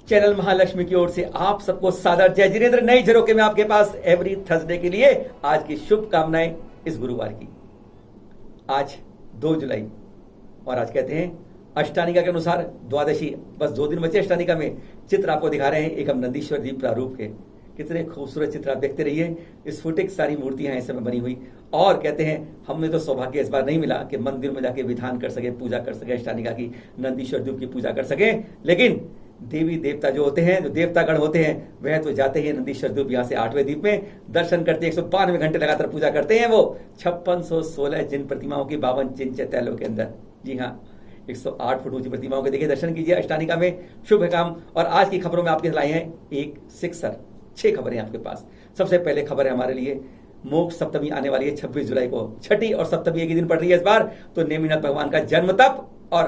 Channel Mahalakshmi की ओर से आप सबको सादर जय जिनेंद्र। नई झरोखे में आपके पास एवरी थर्सडे के लिए आज की शुभकामनाएं इस गुरुवार की। आज 2 जुलाई और आज कहते हैं अष्टानिका के अनुसार द्वादशी। बस 2 दिन बचे अष्टानिका में। चित्र आपको दिखा रहे हैं एक हम नंदीश्वर जी प्रारूप के। कितने खूबसूरत चित्र आप देखते रहिए। स्फुटिक सारी मूर्तियां हैं इस समय बनी हुई। और कहते हैं हमें तो सौभाग्य इस बार नहीं मिला कि मंदिर में जाके विधान कर सके, पूजा कर सके, अष्टानिका की नंदीश्वर जी की पूजा कर सके। लेकिन देवी देवता जो होते हैं, जो देवतागण होते हैं, वह तो जाते हैं नंदीश्वर द्वीप यहाँ से 8वें द्वीप में दर्शन करते हैं। 192 घंटे लगातार पूजा करते हैं वो 5616 जिन प्रतिमाओं की 52 जिन चैत्यालों के अंदर। जी हाँ, 108 फुट ऊंची प्रतिमाओं के देखिए दर्शन कीजिए अष्टानिका में। शुभ काम। और आज की खबरों में आपके लाई हैं एक सिक्सर। 6 खबरें आपके पास। सबसे पहले खबर है हमारे लिए मोक्ष सप्तमी आने वाली है 26 जुलाई को। छठी और सप्तमी एक ही दिन पड़ रही है इस बार। तो नेमिनाथ भगवान का जन्म तप और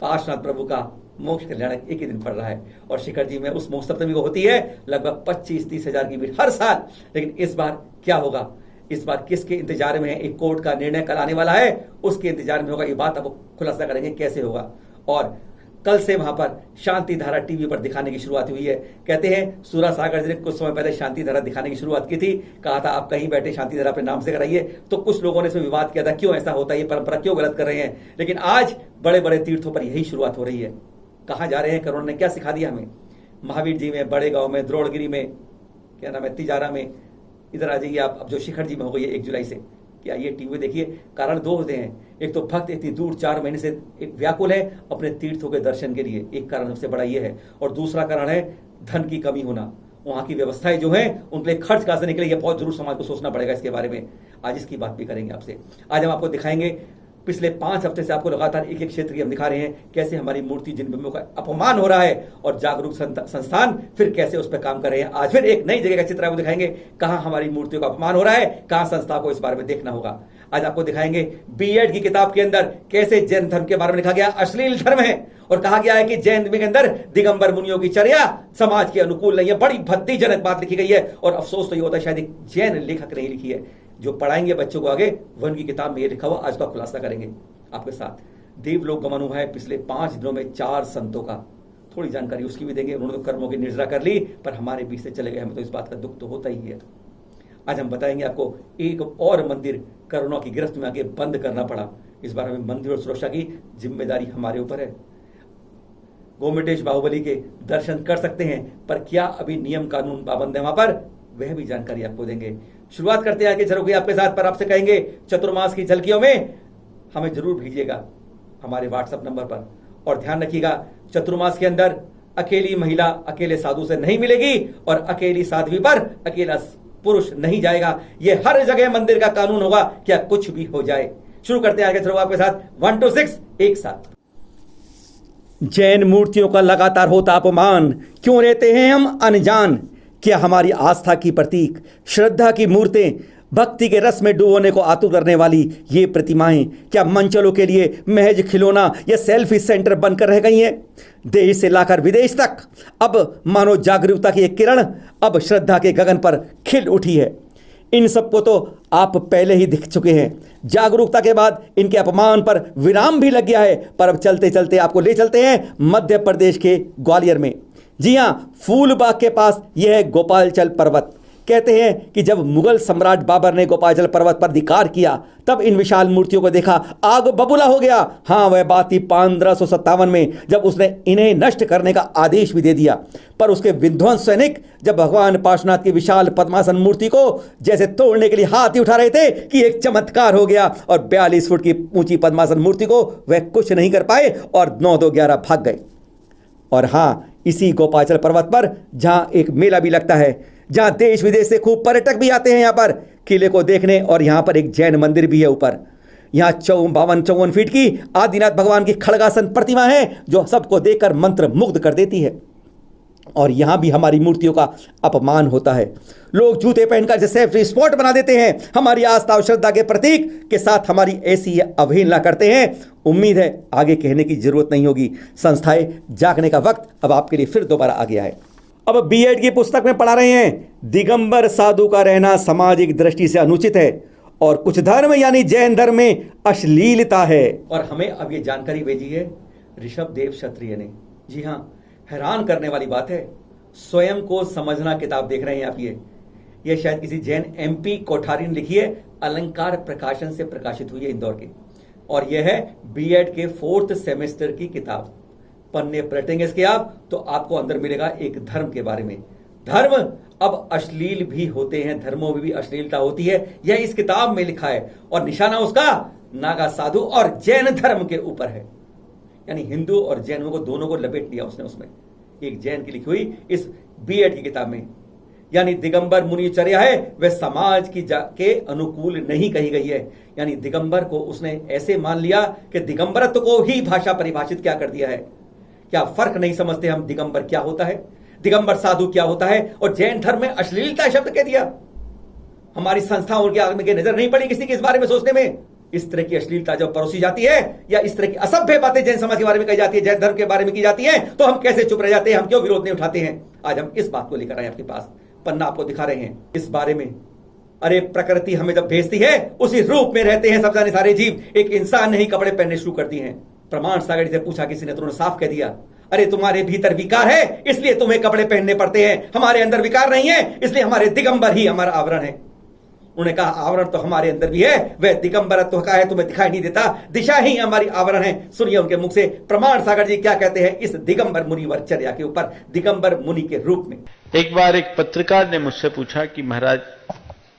पार्श्वनाथ प्रभु का मोक्ष कल्याण एक ही दिन पड़ रहा है। और शिखर जी में उस मोक्ष सप्तमी को होती है लगभग 25-30 हजार की भीड़ हर साल। लेकिन इस बार क्या होगा, इस बार किसके इंतजार में है, एक कोर्ट का निर्णय कल आने वाला है, उसके इंतजार में होगा। ये बात अब खुलासा करेंगे कैसे होगा। और कल से वहां पर शांति धारा टीवी पर दिखाने की शुरुआत हुई है। कहते हैं सूरा सागर जी ने कुछ समय पहले शांति धारा दिखाने की शुरुआत की थी। कहा था आप कहीं बैठे शांति धारा पे नाम से कराइए। तो कुछ लोगों ने इसमें विवाद किया था, क्यों ऐसा होता है, ये परंपरा क्यों गलत कर रहे हैं। लेकिन आज बड़े बड़े तीर्थों पर यही शुरुआत हो रही है। कहाँ जा रहे हैं, कोरोना ने क्या सिखा दिया हमें। महावीर जी में, बड़े गांव में, द्रोणगिरी में, क्या नाम है, तिजारा में। इधर आ जाइए आप, अब जो शिखर जी में हो गई है 1 जुलाई से। क्या ये टीवी देखिए। कारण 2 होते हैं। एक तो भक्त इतनी दूर 4 महीने से एक व्याकुल है अपने तीर्थों के दर्शन के लिए, एक कारण सबसे बड़ा ये है। और दूसरा कारण है धन की कमी होना। वहां की व्यवस्थाएं जो हैं उनके लिए खर्च कहां से निकले, ये बहुत जरूर समाज को सोचना पड़ेगा इसके बारे में। आज इसकी बात भी करेंगे आपसे। आज हम आपको दिखाएंगे पिछले 5 हफ्ते से आपको लगातार एक क्षेत्र की हम दिखा रहे हैं कैसे हमारी मूर्ति जिन बिंबों का अपमान हो रहा है और जागरूक संस्थान फिर कैसे उस पर काम कर रहे हैं। आज फिर एक नई जगह का चित्र आपको दिखाएंगे कहां हमारी मूर्तियों का अपमान हो रहा है, कहां संस्था को इस बारे में देखना होगा। आज आपको दिखाएंगे बीएड की किताब के अंदर कैसे जैन धर्म के बारे में लिखा गया अश्लील धर्म है और कहा गया है कि जैन धर्म के अंदर दिगंबर मुनियों की चर्या समाज के अनुकूल नहीं है। बड़ी भद्दीजनक बात लिखी गई है। और अफसोस तो ये होता है शायद एक जैन लेखक ने लिखी है। जो पढ़ाएंगे बच्चों को आगे वह उनकी किताब में ये लिखा हुआ। आज का खुलासा करेंगे आपके साथ। देवलोक गमन हुआ है पिछले 5 दिनों में 4 संतों का। थोड़ी जानकारी उसकी भी देंगे। उन्होंने तो कर्मों की निर्जरा कर ली पर हमारे बीच से चले गए। हमें तो इस बात का दुख तो होता ही है। आज हम बताएंगे आपको एक और मंदिर कोरोना की गिरफ्त में आके बंद करना पड़ा। इस बार हमें मंदिर और सुरक्षा की जिम्मेदारी हमारे ऊपर है। गोमटेश बाहुबली के दर्शन कर सकते हैं पर क्या अभी नियम कानून पाबंद है वहां पर, वह भी जानकारी आपको देंगे। शुरुआत करते हैं आगे झरोखे आपके साथ। पर आपसे कहेंगे चतुर्मास की झलकियों में हमें जरूर भेजिएगा हमारे व्हाट्सएप नंबर पर। और ध्यान रखिएगा चतुर्मास के अंदर अकेली महिला अकेले साधु से नहीं मिलेगी और अकेली साध्वी पर अकेला पुरुष नहीं जाएगा। यह हर जगह मंदिर का कानून होगा, क्या कुछ भी हो जाए। शुरू करते हैं आगे झरोखे आपके साथ 1 to 6 एक साथ। जैन मूर्तियों का लगातार होता अपमान, क्यों रहते हैं हम अनजान। क्या हमारी आस्था की प्रतीक, श्रद्धा की मूर्तें, भक्ति के रस में डुबोने को आतुर करने वाली ये प्रतिमाएं क्या मंचलों के लिए महज खिलौना या सेल्फी सेंटर बनकर रह गई हैं। देश से लाकर विदेश तक अब मानो जागरूकता की एक किरण अब श्रद्धा के गगन पर खिल उठी है। इन सबको तो आप पहले ही दिख चुके हैं। जागरूकता के बाद इनके अपमान पर विराम भी लग गया है। पर अब चलते चलते आपको ले चलते हैं मध्य प्रदेश के ग्वालियर में। जी हां, फूलबाग के पास यह है गोपालचल पर्वत। कहते हैं कि जब मुगल सम्राट बाबर ने गोपालचल पर्वत पर अधिकार किया तब इन विशाल मूर्तियों को देखा आग बबूला हो गया। हाँ, वह बात थी 1557 में जब उसने इन्हें नष्ट करने का आदेश भी दे दिया। पर उसके विध्वंस सैनिक जब भगवान पार्श्वनाथ की विशाल पद्मासन मूर्ति को जैसे तोड़ने के लिए हाथ ही उठा रहे थे कि एक चमत्कार हो गया और 42 फुट की ऊंची पद्मासन मूर्ति को वह कुछ नहीं कर पाए और 9-2-11 भाग गए। और हाँ, इसी गोपालचल पर्वत पर जहां एक मेला भी लगता है, जहां देश विदेश से खूब पर्यटक भी आते हैं यहाँ पर किले को देखने। और यहाँ पर एक जैन मंदिर भी है ऊपर। यहाँ 52-54 फीट की आदिनाथ भगवान की खड़गासन प्रतिमा है जो सबको देखकर मंत्र मुग्ध कर देती है। और यहाँ भी हमारी मूर्तियों का अपमान होता है। लोग जूते पहनकर जैसे स्पॉट बना देते हैं। हमारी आस्था और श्रद्धा के प्रतीक के साथ हमारी ऐसी अवहेलना करते हैं। उम्मीद है आगे कहने की जरूरत नहीं होगी। संस्थाएं जागने का वक्त अब आपके लिए फिर दोबारा आ गया है। अब बीएड की पुस्तक में पढ़ा रहे हैं दिगंबर साधु का रहना सामाजिक दृष्टि से अनुचित है और कुछ धर्म यानी जैन धर्म में अश्लीलता है। और हमें अब ये जानकारी भेजी है ऋषभ देव क्षत्रिय ने। जी हाँ, हैरान करने वाली बात है, स्वयं को समझना किताब देख रहे हैं आप। ये शायद किसी जैन एमपी कोठारी ने लिखी है, अलंकार प्रकाशन से प्रकाशित हुई है इंदौर की, और यह है बीएड के 4th सेमेस्टर की किताब। पन्ने पलटेंगे इसके आप तो आपको अंदर मिलेगा एक धर्म के बारे में। धर्म अब अश्लील भी होते हैं, धर्मों में भी अश्लीलता होती है, यह इस किताब में लिखा है, और निशाना उसका नागा साधु और जैन धर्म के ऊपर है। यानी हिंदू और जैनों को दोनों को लपेट लिया उसने उसमें, एक जैन की लिखी हुई इस बीएड की किताब में। यानी दिगंबर मुनिचर्या है वह समाज की के अनुकूल नहीं कही गई है। यानी दिगंबर को उसने ऐसे मान लिया कि दिगंबरत्व को ही भाषा परिभाषित क्या कर दिया है। क्या फर्क नहीं समझते हम, दिगंबर क्या होता है, दिगंबर साधु क्या होता है, और जैन धर्म में अश्लीलता शब्द कह दिया। हमारी संस्थाओं के आगे नजर नहीं पड़ी किसी के इस बारे में सोचने में। इस तरह की अश्लीलता जब परोसी जाती है या इस तरह की असभ्य बातें जैन समाज के बारे में कही जाती है, जैन धर्म के बारे में की जाती है, तो हम कैसे चुप रह जाते हैं, हम क्यों विरोध नहीं उठाते हैं। आज हम इस बात को लेकर आए आपके पास, पन्ना आपको दिखा रहे हैं इस बारे में। अरे प्रकृति हमें जब भेजती है उसी रूप में रहते हैं सब जाने सारे जीव। एक इंसान ने ही कपड़े पहनने शुरू कर दिए हैं। प्रमाण सागर से पूछा किसी ने, तो उन्होंने साफ कह दिया, अरे तुम्हारे भीतर विकार है इसलिए तुम्हें कपड़े पहनने पड़ते हैं, हमारे अंदर विकार नहीं है इसलिए हमारे दिगंबर ही हमारा आवरण है। उन्होंने कहा आवरण तो हमारे अंदर भी है, वह दिगंबरत्व का है, तुम्हें दिखाई नहीं देता, दिशा ही हमारी आवरण है। सुनिए उनके मुख से प्रमाण सागर जी क्या कहते हैं इस दिगंबर मुनिवर चर्या के ऊपर, दिगंबर मुनि के रूप में। एक बार एक पत्रकार ने मुझसे पूछा कि महाराज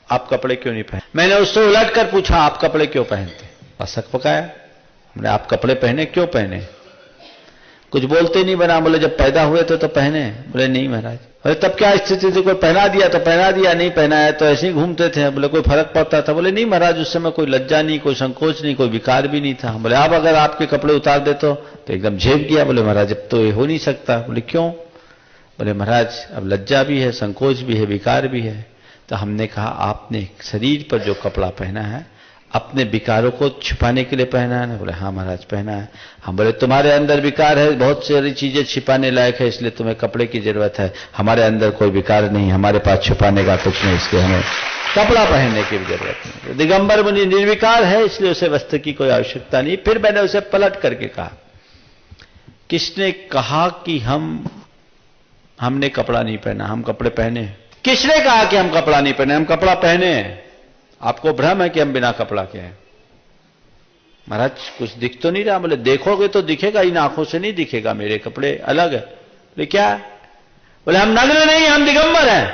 आप कपड़े क्यों नहीं पहनते। मैंने उससे उलट कर पूछा आप कपड़े क्यों पहनते, असक पकाया। मैंने आप कपड़े पहने क्यों पहने, कुछ बोलते नहीं बना। बोले जब पैदा हुए तो पहने। बोले नहीं महाराज। बोले तब क्या स्थिति थी, कोई पहना दिया तो पहना दिया, नहीं पहनाया तो ऐसे ही घूमते थे। बोले कोई फर्क पड़ता था। बोले नहीं महाराज उस समय कोई लज्जा नहीं, कोई संकोच नहीं, कोई विकार भी नहीं था। बोले आप अगर आपके कपड़े उतार दे तो एकदम झेप गया। बोले महाराज अब तो ये हो नहीं सकता। बोले क्यों। बोले महाराज अब लज्जा भी है, संकोच भी है, विकार भी है। तो हमने कहा आपने शरीर पर जो कपड़ा पहना है अपने विकारों को छिपाने के लिए पहना है ना। बोले हाँ महाराज पहना है। हम बोले तुम्हारे अंदर विकार है, बहुत सारी चीजें छिपाने लायक है, इसलिए तुम्हें कपड़े की जरूरत है। हमारे अंदर कोई विकार नहीं, हमारे पास छुपाने का कुछ नहीं, इसलिए हमें कपड़ा पहनने की भी जरूरत नहीं। दिगंबर मुनि निर्विकार है इसलिए उसे वस्त्र की कोई आवश्यकता नहीं। फिर मैंने उसे पलट करके कहा, किसने कहा कि हमने कपड़ा नहीं पहना, हम कपड़े पहने। किसने कहा कि हम कपड़ा नहीं पहने, हम कपड़ा पहने। आपको भ्रम है कि हम बिना कपड़ा के हैं। महाराज कुछ दिख तो नहीं रहा। बोले देखोगे तो दिखेगा, इन आंखों से नहीं दिखेगा, मेरे कपड़े अलग है। बोले क्या। बोले हम नग्न नहीं, हम दिगंबर हैं।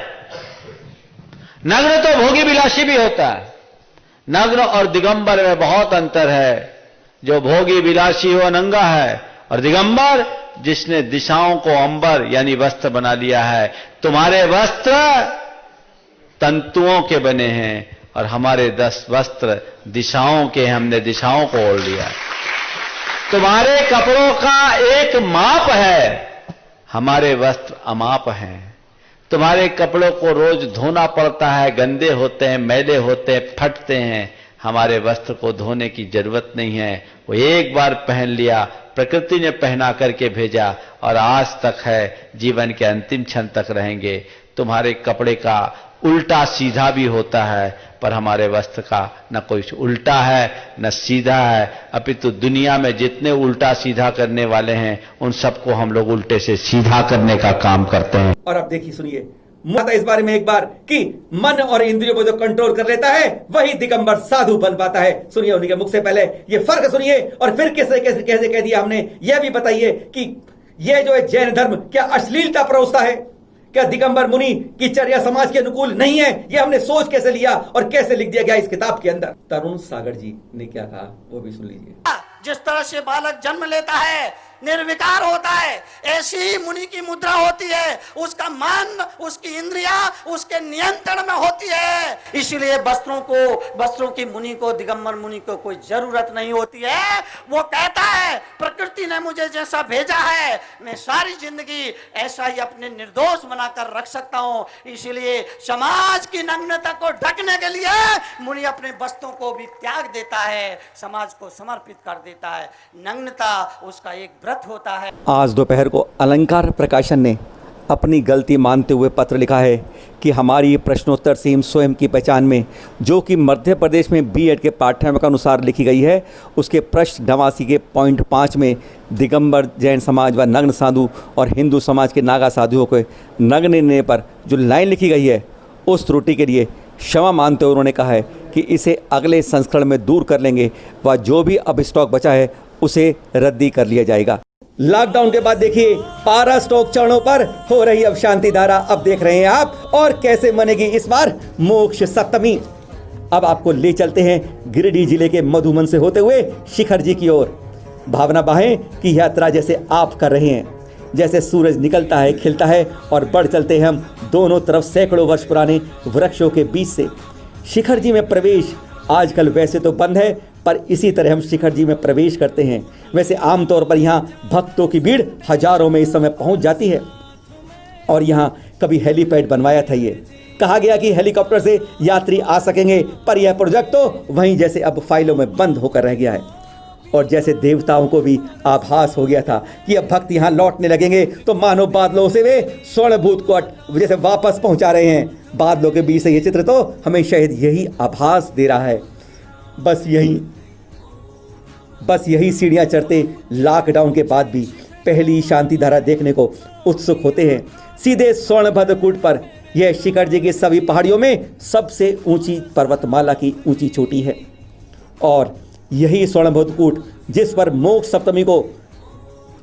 नग्न तो भोगी विलासी भी होता है, नग्न और दिगंबर में बहुत अंतर है। जो भोगी विलासी हो नंगा है, और दिगंबर जिसने दिशाओं को अंबर यानी वस्त्र बना लिया है। तुम्हारे वस्त्र तंतुओं के बने हैं और हमारे 10 वस्त्र दिशाओं के, हमने दिशाओं को ओढ़ लिया। तुम्हारे कपड़ों का एक माप है, हमारे वस्त्र अमाप हैं। तुम्हारे कपड़ों को रोज धोना पड़ता है, गंदे होते हैं, मैले होते हैं, फटते हैं। हमारे वस्त्र को धोने की जरूरत नहीं है, वो एक बार पहन लिया, प्रकृति ने पहना करके भेजा और आज तक है, जीवन के अंतिम क्षण तक रहेंगे। तुम्हारे कपड़े का उल्टा सीधा भी होता है, पर हमारे वस्त्र का न कोई उल्टा है न सीधा है, अपितु दुनिया में जितने उल्टा सीधा करने वाले हैं उन सबको हम लोग उल्टे से सीधा करने का काम करते हैं। और अब देखिए सुनिए माता इस बारे में एक बार कि मन और इंद्रियों को जो कंट्रोल कर लेता है वही दिगंबर साधु बन पाता है। सुनिए उन्हीं के मुख से पहले ये फर्क सुनिए, और फिर कैसे कैसे कैसे कह दिया हमने। यह भी बताइए कि यह जो है जैन धर्म क्या अश्लीलता परोसता है, क्या दिगंबर मुनि की चर्या समाज के अनुकूल नहीं है। यह हमने सोच कैसे लिया और कैसे लिख दिया गया इस किताब के अंदर। तरुण सागर जी ने क्या कहा वो भी सुन लीजिए। जिस तरह से बालक जन्म लेता है, निर्विकार होता है, ऐसी ही मुनि की मुद्रा होती है। उसका मन, उसकी इंद्रियां उसके नियंत्रण में होती है। इसीलिए वस्त्रों की मुनि को, दिगंबर मुनि को कोई जरूरत नहीं होती है। वो कहता है प्रकृति ने मुझे जैसा भेजा है मैं सारी जिंदगी ऐसा ही अपने निर्दोष बनाकर रख सकता हूं। इसीलिए समाज की नग्नता को ढकने के लिए मुनि अपने वस्त्रों को भी त्याग देता है, समाज को समर्पित कर देता है। नग्नता उसका एक व्रत होता है। आज दोपहर को अलंकार प्रकाशन ने अपनी गलती मानते हुए पत्र लिखा है कि हमारी प्रश्नोत्तर सीम स्वयं की पहचान में, जो कि मध्य प्रदेश में बीएड के पाठ्यक्रम के अनुसार लिखी गई है, उसके प्रश्न 89 के पॉइंट 5 में दिगंबर जैन समाज व नग्न साधु और हिंदू समाज के नागा साधुओं के नग्न निर्णय पर जो लाइन लिखी गई है, उस त्रुटि के लिए क्षमा मानते हुए उन्होंने कहा है कि इसे अगले संस्करण में दूर कर लेंगे व जो भी अब स्टॉक बचा है उसे रद्दी कर लिया जाएगा। लॉकडाउन के बाद देखिए पारा स्टॉक चरणों पर हो रही अब शांति धारा। अब देख रहे हैं आप, और कैसे मनेगी इस बार मोक्ष सप्तमी। अब आपको ले चलते हैं गिरिडीह जिले के मधुमन से होते हुए शिखर जी की ओर। भावना बाहें की यात्रा जैसे आप कर रहे हैं, जैसे सूरज निकलता है, खिलता है और बढ़ चलते हैं हम दोनों तरफ सैकड़ों वर्ष पुराने वृक्षों के बीच से। शिखर जी में प्रवेश आजकल वैसे तो बंद है, पर इसी तरह हम शिखर जी में प्रवेश करते हैं। वैसे आमतौर पर यहाँ भक्तों की भीड़ हजारों में इस समय पहुँच जाती है। और यहाँ कभी हेलीपैड बनवाया था, ये कहा गया कि हेलीकॉप्टर से यात्री आ सकेंगे, पर यह प्रोजेक्ट तो वहीं जैसे अब फाइलों में बंद होकर रह गया है। और जैसे देवताओं को भी आभास हो गया था कि अब भक्त यहाँ लौटने लगेंगे, तो मानो बादलों से वे स्वर्णभूत को जैसे वापस पहुँचा रहे हैं। बादलों के बीच से ये चित्र तो हमें शायद यही आभास दे रहा है। बस यही सीढ़ियाँ चढ़ते लॉकडाउन के बाद भी पहली शांति धारा देखने को उत्सुक होते हैं। सीधे स्वर्णभद्र कूट पर यह शिखर जी की सभी पहाड़ियों में सबसे ऊंची पर्वतमाला की ऊंची चोटी है। और यही स्वर्णभद्र कूट जिस पर मोक्ष सप्तमी को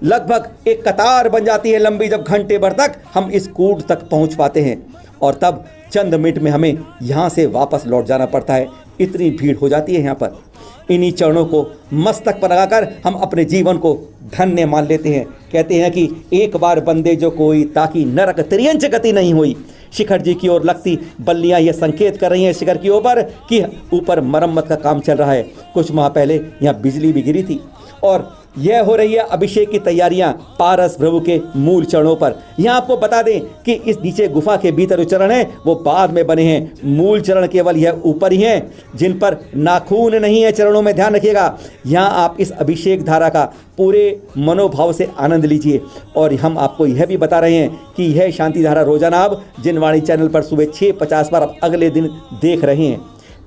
लगभग एक कतार बन जाती है लंबी, जब घंटे भर तक हम इस कूट तक पहुंच पाते हैं और तब चंद मिनट में हमें यहाँ से वापस लौट जाना पड़ता है। इतनी भीड़ हो जाती है यहाँ पर। इन्हीं चरणों को मस्तक पर लगाकर हम अपने जीवन को धन्य मान लेते हैं। कहते हैं कि एक बार बंदे जो कोई, ताकि नरक तिर्यंच गति नहीं हुई। शिखर जी की ओर लगती बल्लियां यह संकेत कर रही हैं शिखर की ऊपर कि ऊपर मरम्मत का काम चल रहा है। कुछ माह पहले यहाँ बिजली भी गिरी थी और यह हो रही है अभिषेक की तैयारियां पारस प्रभु के मूल चरणों पर। यहाँ आपको बता दें कि इस नीचे गुफा के भीतर जो चरण है वो बाद में बने हैं। मूल चरण केवल यह ऊपर ही हैं, जिन पर नाखून नहीं है चरणों में, ध्यान रखिएगा। यहाँ आप इस अभिषेक धारा का पूरे मनोभाव से आनंद लीजिए। और हम आपको यह भी बता रहे हैं कि यह शांति धारा रोजाना आप जिनवाणी चैनल पर सुबह 6:50 पर आप अगले दिन देख रहे हैं।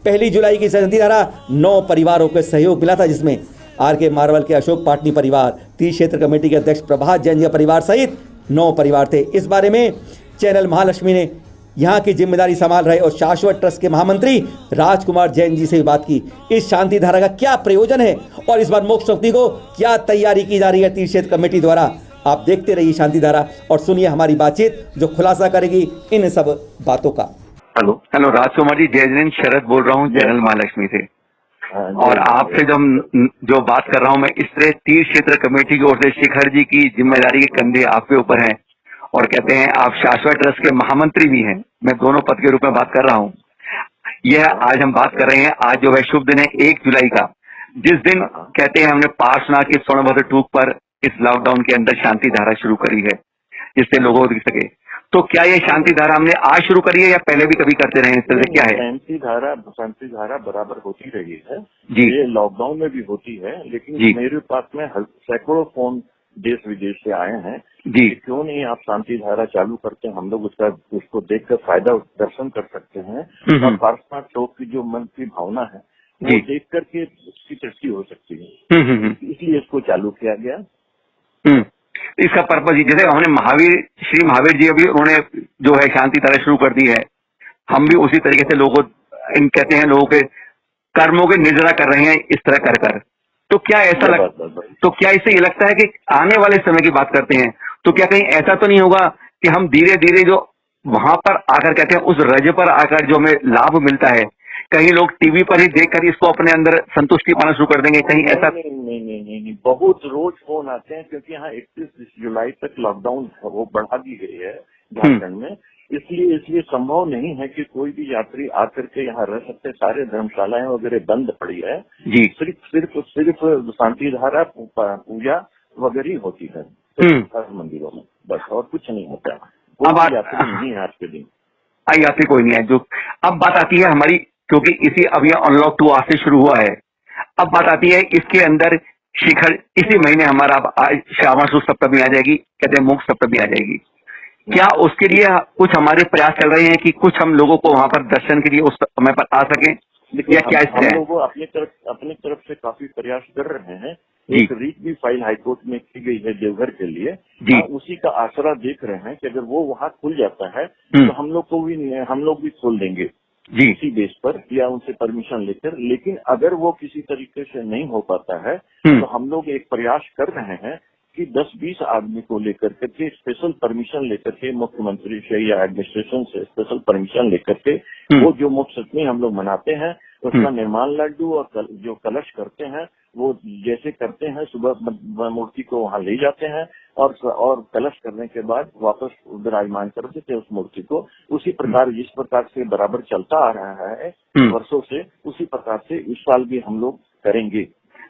1 जुलाई की शांति धारा 9 परिवारों के सहयोग मिला था, जिसमें आर.के. मारवल के अशोक पाटनी परिवार, तीर्थ क्षेत्र कमेटी के अध्यक्ष प्रभात जैन जी परिवार सहित 9 परिवार थे। इस बारे में चैनल महालक्ष्मी ने यहाँ की जिम्मेदारी संभाल रहे और शाश्वत ट्रस्ट के महामंत्री राजकुमार जैन जी से बात की। इस शांति धारा का क्या प्रयोजन है और इस बार मोक्ष सप्तमी को क्या तैयारी की जा रही है तीर्थ क्षेत्र कमेटी द्वारा। आप देखते रहिए शांति धारा और सुनिए हमारी बातचीत जो खुलासा करेगी इन सब बातों का। हेलो राजकुमार जी, जय जैन शरद बोल रहा हूँ चैनल महालक्ष्मी से। और आपसे जो बात कर रहा हूँ मैं, इस तरह तीर्थ क्षेत्र कमेटी की ओर से शिखर जी की जिम्मेदारी के कंधे आपके ऊपर हैं और कहते हैं आप शाश्वत ट्रस्ट के महामंत्री भी हैं। मैं दोनों पद के रूप में बात कर रहा हूँ। यह आज हम बात कर रहे हैं, आज जो है शुभ दिन है 1 जुलाई का, जिस दिन कहते हैं हमने पार्श्वनाथ के स्वर्णभद्र टूक पर इस लॉकडाउन के अंदर शांति धारा शुरू करी है, जिससे लोगों को दिख सके। तो क्या ये शांति धारा हमने आज शुरू करी है या पहले भी कभी करते रहे? इस तरह से क्या है? शांति धारा बराबर होती रही है जी। ये लॉकडाउन में भी होती है, लेकिन जी। मेरे पास में सैकड़ों फोन देश विदेश से आए हैं जी। क्यों नहीं आप शांति धारा चालू करते हैं, हम लोग उसको देखकर फायदा दर्शन कर सकते हैं और पार्श्वनाथ टोक की जो मन की भावना है वो देख करके उसकी दृष्टि हो सकती है, इसलिए इसको चालू किया गया। इसका पर्पज, जैसे हमने श्री महावीर जी अभी उन्होंने जो है शांति धारा शुरू कर दी है, हम भी उसी तरीके से कहते हैं लोगों के कर्मों की निर्जरा कर रहे हैं इस तरह कर। तो क्या ऐसा तो क्या इससे ये लगता है कि आने वाले समय की बात करते हैं, तो क्या कहीं ऐसा तो नहीं होगा कि हम धीरे धीरे जो वहां पर आकर कहते हैं उस रज पर आकर जो हमें लाभ मिलता है, कहीं लोग टीवी पर ही देखकर इसको अपने अंदर संतुष्टि पाना शुरू कर देंगे? कहीं ऐसा नहीं, बहुत रोज फोन आते हैं क्योंकि यहाँ 31 जुलाई तक लॉकडाउन वो बढ़ा दी गई है झारखंड में, इसलिए संभव नहीं है कि कोई भी यात्री आकर के यहाँ रह सकते। सारे धर्मशालाएं वगैरह बंद पड़ी है जी। सिर्फ शांति धारा पूजा वगैरह ही होती है मंदिरों में, बस और कुछ नहीं होता। कोई यात्री नहीं है आज के दिन, यात्री कोई नहीं है। जो अब बात आती है हमारी, क्योंकि इसी अभी अनलॉक 2 आज से शुरू हुआ है, अब बात आती है इसके अंदर शिखर इसी महीने हमारा श्रावण शुक्ल सप्तमी आ जाएगी, कहते हैं मोक्ष सप्तमी आ जाएगी। क्या उसके लिए कुछ हमारे प्रयास चल रहे हैं कि कुछ हम लोगों को वहां पर दर्शन के लिए उस समय पर आ सकें, या क्या हम इससे लोग अपनी तरफ से काफी प्रयास कर रहे हैं। जी। एक रीट भी फाइल हाईकोर्ट में की गई है देवघर के लिए। जी। उसी का आसरा देख रहे हैं कि अगर वो वहाँ खुल जाता है तो हम लोग भी खोल देंगे जी इसी बेस पर, या उनसे परमिशन लेकर। लेकिन अगर वो किसी तरीके से नहीं हो पाता है तो हम लोग एक प्रयास कर रहे हैं कि 10-20 आदमी को लेकर के स्पेशल परमिशन लेकर के मुख्यमंत्री से या एडमिनिस्ट्रेशन से स्पेशल परमिशन लेकर के वो जो मुख्य सप्तमी हम लोग मनाते हैं उसका निर्माण लड्डू और जो कलश करते हैं वो जैसे करते हैं, सुबह मूर्ति को वहाँ ले जाते हैं और कलश करने के बाद वापस विराजमान कर देते हैं उस मूर्ति को। उसी प्रकार जिस प्रकार से बराबर चलता आ रहा है वर्षों से, उसी प्रकार से इस साल भी हम लोग करेंगे।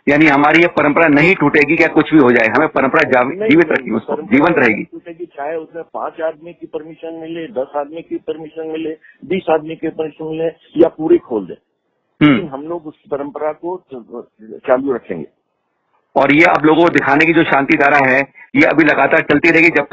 यानी हमारी ये परंपरा नहीं टूटेगी, क्या कुछ भी हो जाए, हमें परंपरा जीवित रखनी, उसको जीवंत रहेगी। टूटेगी, चाहे उसमें 5 आदमी की परमिशन मिले, 10 आदमी की परमिशन मिले, 20 आदमी की परमिशन मिले, या पूरी खोल दे, लेकिन हम लोग उस परंपरा को चालू रखेंगे। और ये आप लोगों को दिखाने की जो शांति धारा है ये अभी लगातार चलती रहेगी जब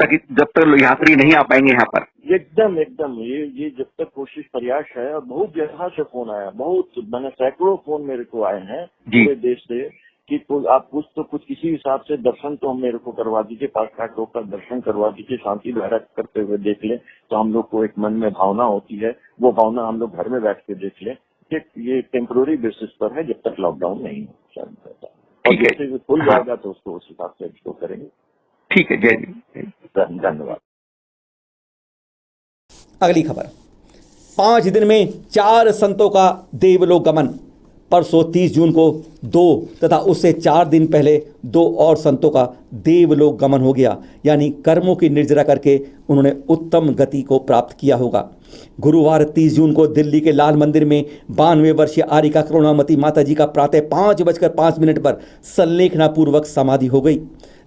तक यात्री नहीं आ पाएंगे यहाँ पर। एकदम ये जब तक कोशिश प्रयास है। और बहुत जगह से फोन आया, मैंने सैकड़ों फोन मेरे को आए हैं पूरे देश से कि आप कुछ किसी हिसाब से दर्शन तो हम मेरे को करवा दीजिए, 5-8 लोग का दर्शन करवा दीजिए, शांति धारा करते हुए देख लें तो हम लोग को एक मन में भावना होती है, वो भावना हम लोग घर में बैठ के देख लें। ये टेम्पोररी बेसिस पर है जब तक लॉकडाउन नहीं हो। और जैसे खुल जाएगा तो उसको उस हिसाब से इसको करेंगे। ठीक है, जय जी, धन्यवाद। अगली खबर, 5 दिन में 4 संतों का देवलोक गमन। परसों 30 जून को 2 तथा उससे 4 दिन पहले 2 और संतों का देवलोक गमन हो गया, यानी कर्मों की निर्जरा करके उन्होंने उत्तम गति को प्राप्त किया होगा। गुरुवार 30 जून को दिल्ली के लाल मंदिर में 92 वर्षीय आरिका करुणामती माता जी का प्रातः 5:05 पर संलेखना पूर्वक समाधि हो गई।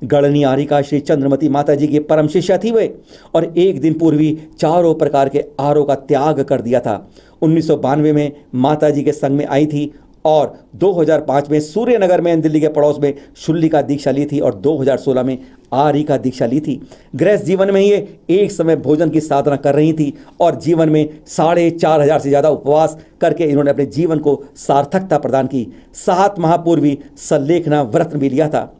गणनीय आरिका श्री चंद्रमती माता जी के परम शिष्या थी वे, और एक दिन पूर्व ही चारों प्रकार के आहारों का त्याग कर दिया था। 1992 में माता जी के संग में आई थी और 2005 में सूर्यनगर में दिल्ली के पड़ोस में शुल्ली का दीक्षा ली थी और 2016 में आरी का दीक्षा ली थी। गृहस्थ जीवन में ये एक समय भोजन की साधना कर रही थी और जीवन में 4,500 से ज़्यादा उपवास करके इन्होंने अपने जीवन को सार्थकता प्रदान की। 7 माह पूर्वी संलेखना व्रत भी लिया था।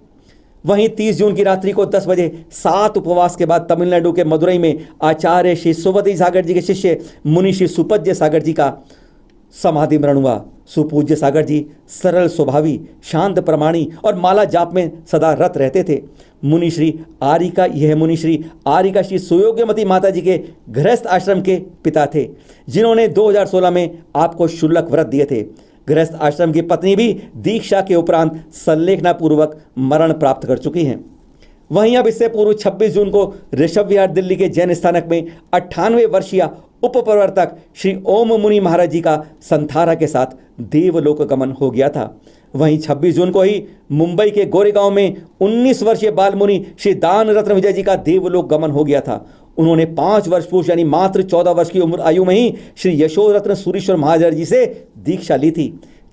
वहीं 30 जून की रात्रि को 10 बजे 7 उपवास के बाद तमिलनाडु के मदुरई में आचार्य श्री सुवती सागर जी के शिष्य मुनि श्री सुपज्य सागर जी का समाधि मरण हुआ। सुपूज्य सागर जी सरल स्वभावी, शांत प्रमाणी और माला जाप में सदा रत रहते थे। मुनि श्री आरिका श्री सुयोग्यमती माता जी के गृहस्थ आश्रम के पिता थे, जिन्होंने 2016 में आपको शुल्लक व्रत दिए थे। गृहस्थ आश्रम की पत्नी भी दीक्षा के उपरांत संलेखना पूर्वक मरण प्राप्त कर चुकी हैं। वहीं अब इससे पूर्व 26 जून को ऋषभ विहार दिल्ली के जैन स्थानक में 98 वर्षीय उप प्रवर्तक श्री ओम मुनि महाराज जी का संथारा के साथ देवलोक गमन हो गया था। वहीं 26 जून को ही मुंबई के गोरेगांव में 19 वर्षीय बाल मुनि श्री दान रत्न विजय जी का देवलोक गमन हो गया था। उन्होंने 5 वर्ष पूर्व यानी मात्र 14 वर्ष की उम्र आयु में ही श्री यशोद रत्न सूरीश्वर महाराज जी से दीक्षा ली थी।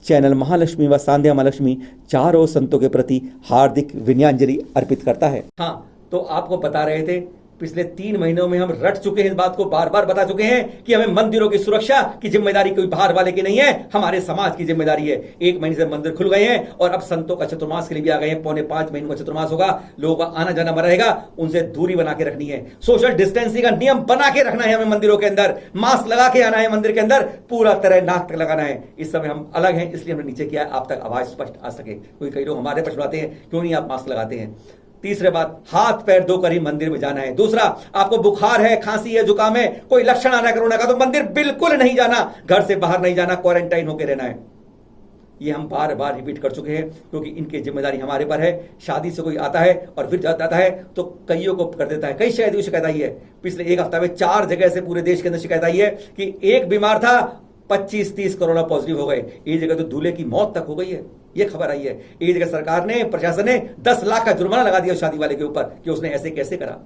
चैनल महालक्ष्मी व सांध्या महालक्ष्मी चारों संतों के प्रति हार्दिक विनयाञ्जलि अर्पित करता है। हाँ, तो आपको बता रहे थे पिछले 3 महीनों में हम रट चुके हैं, इस बात को बार बार बता चुके हैं कि हमें मंदिरों की सुरक्षा की जिम्मेदारी कोई बाहर वाले की नहीं है, हमारे समाज की जिम्मेदारी है। 1 महीने से मंदिर खुल गए हैं और अब संतों का चतुर्मास के लिए भी आ गए हैं। 4.25 महीने का चतुर्मास होगा, लोगों का आना जाना रहेगा, उनसे दूरी बना के रखनी है, सोशल डिस्टेंसिंग का नियम बना के रखना है हमें मंदिरों के अंदर, मास्क लगा के आना है मंदिर के अंदर, पूरा तरह नाक तक लगाना है। इस समय हम अलग हैं, इसलिए हमने नीचे किया है, आप तक आवाज स्पष्ट आ सके। कोई कई लोग हमारे पर बुलाते हैं, क्यों नहीं आप मास्क लगाते हैं। तीसरे बात, हाथ पैर धो कर ही मंदिर में जाना है। दूसरा, आपको बुखार है, खांसी है, जुकाम है, कोई लक्षण आना कोरोना का, तो मंदिर बिल्कुल नहीं जाना, घर से बाहर नहीं जाना, क्वारंटाइन होकर रहना है। ये हम बार बार रिपीट कर चुके हैं क्योंकि इनकी जिम्मेदारी हमारे पर है। शादी से कोई आता है और फिर जाता है तो कईयों को कर देता है। कई शायद शिकायत आई है, पिछले 1 हफ्ता में 4 जगह से पूरे देश के अंदर शिकायत आई है कि एक बीमार था, 25-30 कोरोना पॉजिटिव हो गए। एक जगह तो दूल्हे की मौत तक हो गई है, ये खबर आई है। एक जगह सरकार ने, प्रशासन ने 10 लाख का जुर्माना लगा दिया शादी वाले के ऊपर कि उसने ऐसे कैसे करा।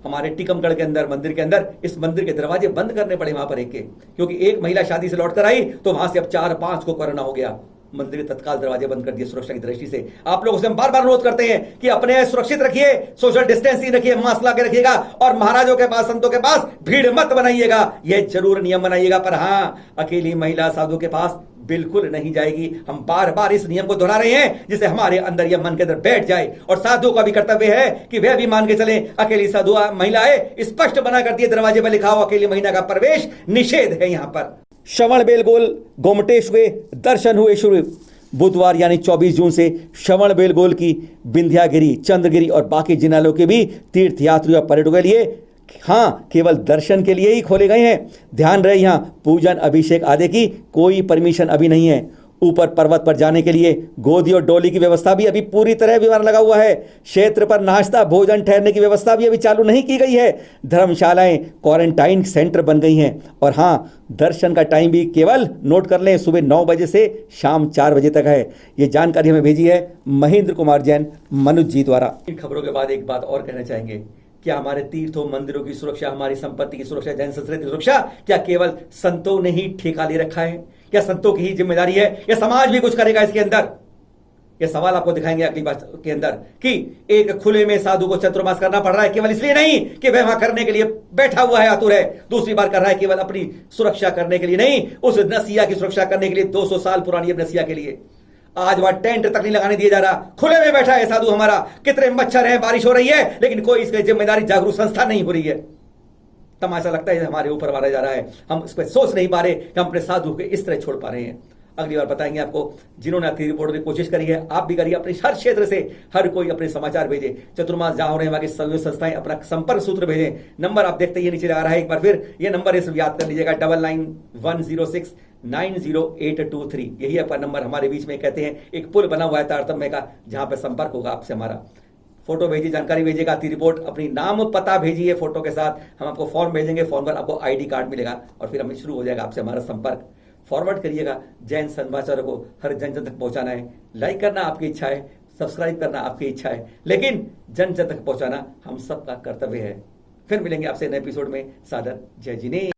हमारे टीकमगढ़ के अंदर, मंदिर के अंदर, इस मंदिर के दरवाजे बंद करने पड़े वहां पर एक के, क्योंकि एक महिला शादी से लौटकर आई तो वहां से अब 4-5 को कोरोना हो गया। मंदिर के तत्काल दरवाजे बंद कर दिए सुरक्षा की दृष्टि से। आप लोगों से हम बार बार अनुरोध करते हैं कि अपने सुरक्षित रखिए, सोशल डिस्टेंसिंग रखिए, मास्क लगा के रखिएगा और महाराजों के पास, संतों के पास भीड़ मत बनाइएगा, यह जरूर नियम बनाइएगा। पर हां, अकेली महिला साधु के पास बिल्कुल नहीं जाएगी। हम बार बार इस नियम को दोहरा रहे हैं जिसे हमारे अंदर यह मन के अंदर बैठ जाए। और साधु का भी कर्तव्य है कि वह भी मान के चले, अकेली साधु महिलाएं स्पष्ट बना करती है, दरवाजे पर लिखा हो अकेली महिला का प्रवेश निषेध है। यहां पर श्रवण बेलगोल गोमटेश हुए दर्शन हुए शुरू। बुधवार यानी 24 जून से श्रवण बेलगोल की विंध्यागिरी, चंद्रगिरी और बाकी जिनालों के भी तीर्थयात्रियों और पर्यटकों के लिए हाँ केवल दर्शन के लिए ही खोले गए हैं। ध्यान रहे, यहाँ पूजन, अभिषेक आदि की कोई परमिशन अभी नहीं है। ऊपर पर्वत पर जाने के लिए गोदी और डोली की व्यवस्था भी अभी पूरी तरह व्यवहार लगा हुआ है। क्षेत्र पर नाश्ता, भोजन, ठहरने की व्यवस्था भी अभी चालू नहीं की गई है। धर्मशालाएं क्वारंटाइन सेंटर बन गई हैं। और हाँ, दर्शन का टाइम भी केवल नोट कर लें, सुबह 9 बजे से शाम 4 बजे तक है। ये जानकारी हमें भेजी है महेंद्र कुमार जैन मनुज जी द्वारा। इन खबरों के बाद एक बात और कहना चाहेंगे, क्या हमारे तीर्थों, मंदिरों की सुरक्षा, हमारी संपत्ति की सुरक्षा, जैन संस्कृति की सुरक्षा क्या केवल संतों ने ही ठेका ले रखा है? क्या संतों की ही जिम्मेदारी है या समाज भी कुछ करेगा इसके अंदर? यह सवाल आपको दिखाएंगे अगली बात के अंदर कि एक खुले में साधु को चतुर्मास करना पड़ रहा है केवल इसलिए नहीं कि वह वहां करने के लिए बैठा हुआ है, आतुर है। दूसरी बार कर रहा है केवल अपनी सुरक्षा करने के लिए नहीं, उस नसिया की सुरक्षा करने के लिए, 200 साल पुरानी नसिया के लिए। आज वहां टेंट तक नहीं लगाने दिया जा रहा, खुले में बैठा है साधु हमारा। कितने मच्छर हैं, बारिश हो रही है, लेकिन कोई इसकी जिम्मेदारी जागरूक संस्था नहीं हो रही है। तमाशा लगता है हमारे ऊपर मारा जा रहा है। हम इस पर सोच नहीं पा रहे कि हम अपने साधु को इस तरह छोड़ पा रहे हैं। अगली बार बताएंगे आपको। जिन्होंने अपनी रिपोर्ट की कोशिश करी है, आप भी करिए। अपने हर क्षेत्र से हर कोई अपने समाचार भेजे। चतुर्मास जहां हो रहे हैं वहां की सहयोगी संस्थाएं अपना संपर्क सूत्र भेजें। नंबर आप देखते ही नीचे आ रहा है, एक बार फिर ये नंबर इस याद कर लीजिएगा, 9910690823। यही आपका नंबर। हमारे बीच में कहते हैं एक पुल बना हुआ है तारतम्य का, जहां पर संपर्क होगा आपसे हमारा। फोटो भेजिए, जानकारी भेजिएगा, आपकी रिपोर्ट, अपनी नाम पता भेजिए फोटो के साथ। हम आपको फॉर्म भेजेंगे, फॉर्म पर आपको ID कार्ड मिलेगा और फिर हमें शुरू हो जाएगा आपसे हमारा संपर्क। फॉरवर्ड करिएगा। जैन समाचारों को हर जन जन तक पहुंचाना है। लाइक करना आपकी इच्छा है, सब्सक्राइब करना आपकी इच्छा है, लेकिन जन जन तक पहुंचाना हम सबका कर्तव्य है। फिर मिलेंगे आपसे नए एपिसोड में। सादर जय जिनेन्द्र।